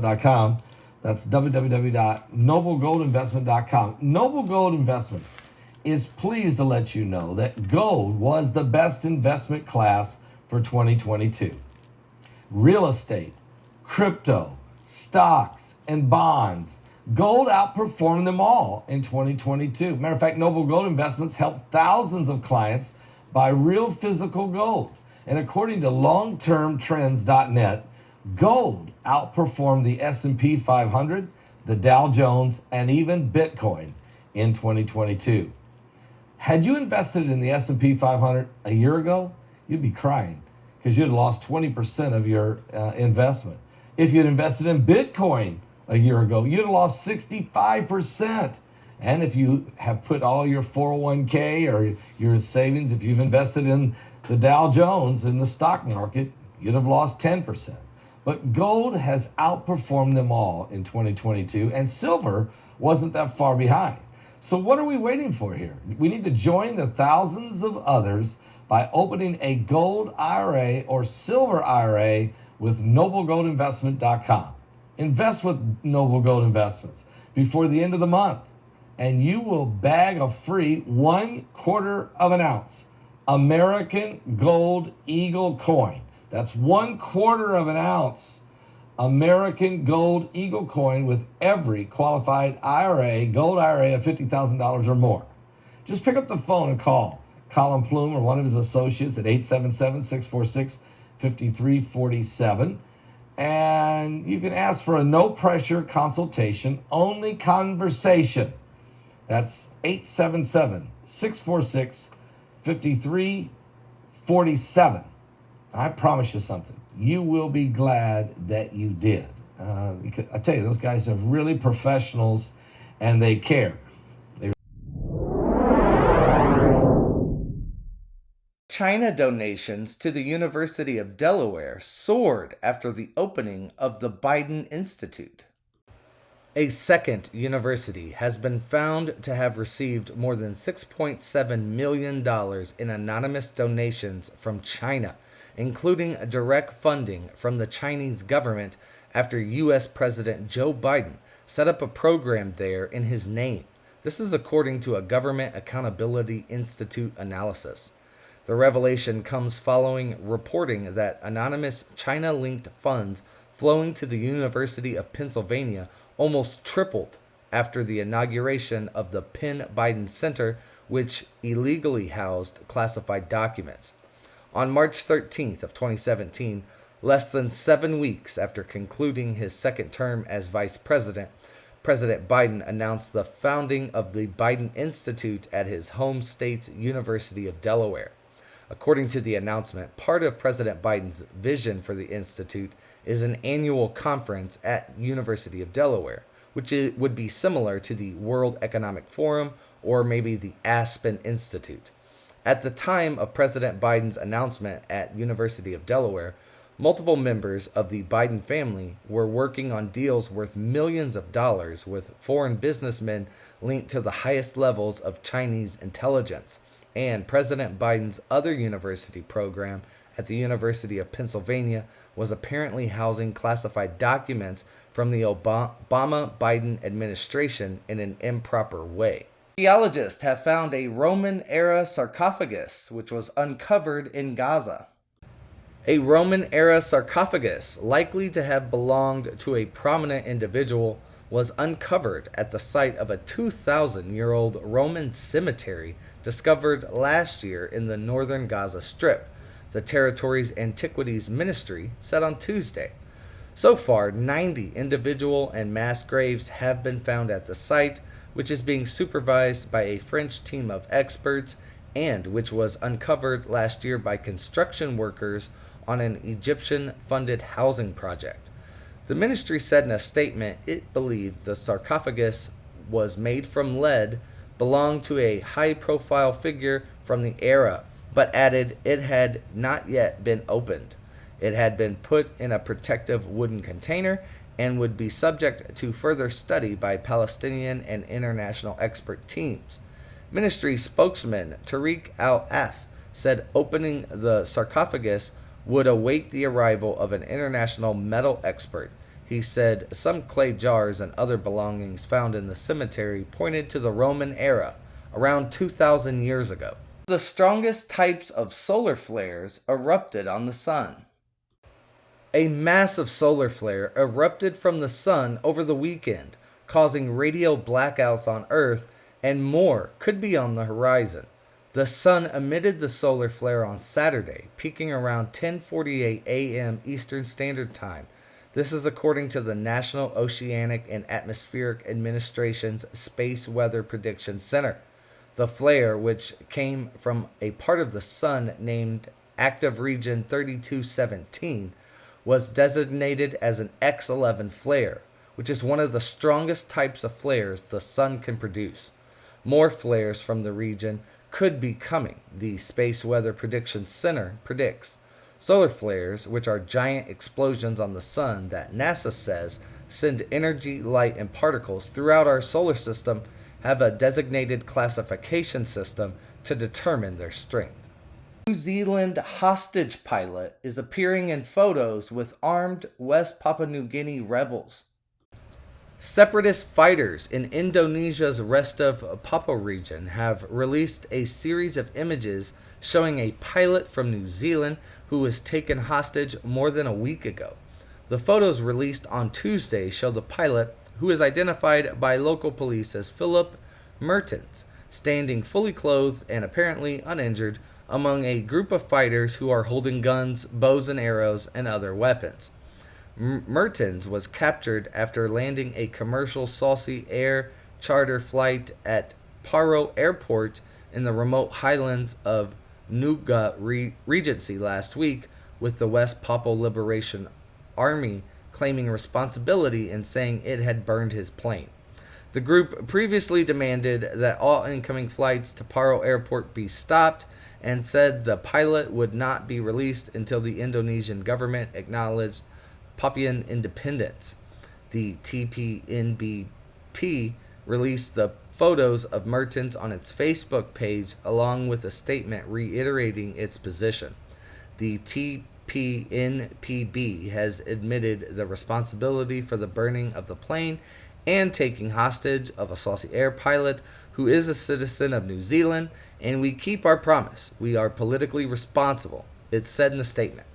www.noblegoldinvestment.com. That's www.noblegoldinvestment.com. Noble Gold Investments is pleased to let you know that gold was the best investment class for 2022. Real estate, crypto, stocks, and bonds. Gold outperformed them all in 2022. Matter of fact, Noble Gold Investments helped thousands of clients buy real physical gold. And according to longtermtrends.net, gold outperformed the S&P 500, the Dow Jones, and even Bitcoin in 2022. Had you invested in the S&P 500 a year ago, you'd be crying because you'd have lost 20% of your investment. If you'd invested in Bitcoin a year ago, you'd have lost 65%. And if you have put all your 401k or your savings, if you've invested in the Dow Jones in the stock market, you'd have lost 10%. But gold has outperformed them all in 2022, and silver wasn't that far behind. So what are we waiting for here? We need to join the thousands of others by opening a gold IRA or silver IRA with noblegoldinvestment.com. Invest with Noble Gold Investments before the end of the month, and you will bag a free 1/4 of an ounce American Gold Eagle coin. That's 1/4 of an ounce American Gold Eagle coin with every qualified IRA, gold IRA of $50,000 or more. Just pick up the phone and call Colin Plume or one of his associates at 877-646-5347. And you can ask for a no-pressure consultation, only conversation. That's 877-646-5347. I promise you something. You will be glad that you did. I tell you, those guys are really professionals and they care. China donations to the University of Delaware soared after the opening of the Biden Institute. A second university has been found to have received more than $6.7 million in anonymous donations from China, including direct funding from the Chinese government after U.S. President Joe Biden set up a program there in his name. This is according to a Government Accountability Institute analysis. The revelation comes following reporting that anonymous China-linked funds flowing to the University of Pennsylvania almost tripled after the inauguration of the Penn Biden Center, which illegally housed classified documents. On March 13th of 2017, less than 7 weeks after concluding his second term as vice president, President Biden announced the founding of the Biden Institute at his home state's University of Delaware. According to the announcement, part of President Biden's vision for the Institute is an annual conference at University of Delaware, which would be similar to the World Economic Forum or maybe the Aspen Institute. At the time of President Biden's announcement at University of Delaware, multiple members of the Biden family were working on deals worth millions of dollars with foreign businessmen linked to the highest levels of Chinese intelligence. And President Biden's other university program at the University of Pennsylvania was apparently housing classified documents from the Obama-Biden administration in an improper way. Archaeologists have found a Roman-era sarcophagus, which was uncovered in Gaza. A Roman-era sarcophagus, likely to have belonged to a prominent individual, was uncovered at the site of a 2,000-year-old Roman cemetery discovered last year in the northern Gaza Strip, the territory's Antiquities Ministry said on Tuesday. So far, 90 individual and mass graves have been found at the site, which is being supervised by a French team of experts and which was uncovered last year by construction workers on an Egyptian-funded housing project. The ministry said in a statement it believed the sarcophagus was made from lead, belonged to a high-profile figure from the era, but added it had not yet been opened. It had been put in a protective wooden container and would be subject to further study by Palestinian and international expert teams. Ministry spokesman Tariq Al-Ath said opening the sarcophagus would await the arrival of an international metal expert. He said some clay jars and other belongings found in the cemetery pointed to the Roman era, around 2,000 years ago. The strongest types of solar flares erupted on the sun. A massive solar flare erupted from the sun over the weekend, causing radio blackouts on Earth, and more could be on the horizon. The sun emitted the solar flare on Saturday, peaking around 10:48 a.m. Eastern Standard Time. This is according to the National Oceanic and Atmospheric Administration's Space Weather Prediction Center. The flare, which came from a part of the sun named Active Region 3217, was designated as an X11 flare, which is one of the strongest types of flares the sun can produce. More flares from the region could be coming, the Space Weather Prediction Center predicts. Solar flares, which are giant explosions on the sun that NASA says send energy, light, and particles throughout our solar system, have a designated classification system to determine their strength. New Zealand hostage pilot is appearing in photos with armed West Papua New Guinea rebels. Separatist fighters in Indonesia's rest of Papua region have released a series of images showing a pilot from New Zealand who was taken hostage more than a week ago. The photos released on Tuesday show the pilot, who is identified by local police as Philip Mertens, standing fully clothed and apparently uninjured among a group of fighters who are holding guns, bows and arrows, and other weapons. Mertens was captured after landing a commercial Saucy Air charter flight at Paro Airport in the remote highlands of Nuga Regency last week, with the West Papua Liberation Army claiming responsibility and saying it had burned his plane. The group previously demanded that all incoming flights to Paro Airport be stopped and said the pilot would not be released until the Indonesian government acknowledged Papuan independence. The TPNBP released the photos of Mertens on its Facebook page along with a statement reiterating its position. The TPNPB has admitted the responsibility for the burning of the plane and taking hostage of a Saucy Air pilot who is a citizen of New Zealand, and we keep our promise. We are politically responsible, it said in the statement.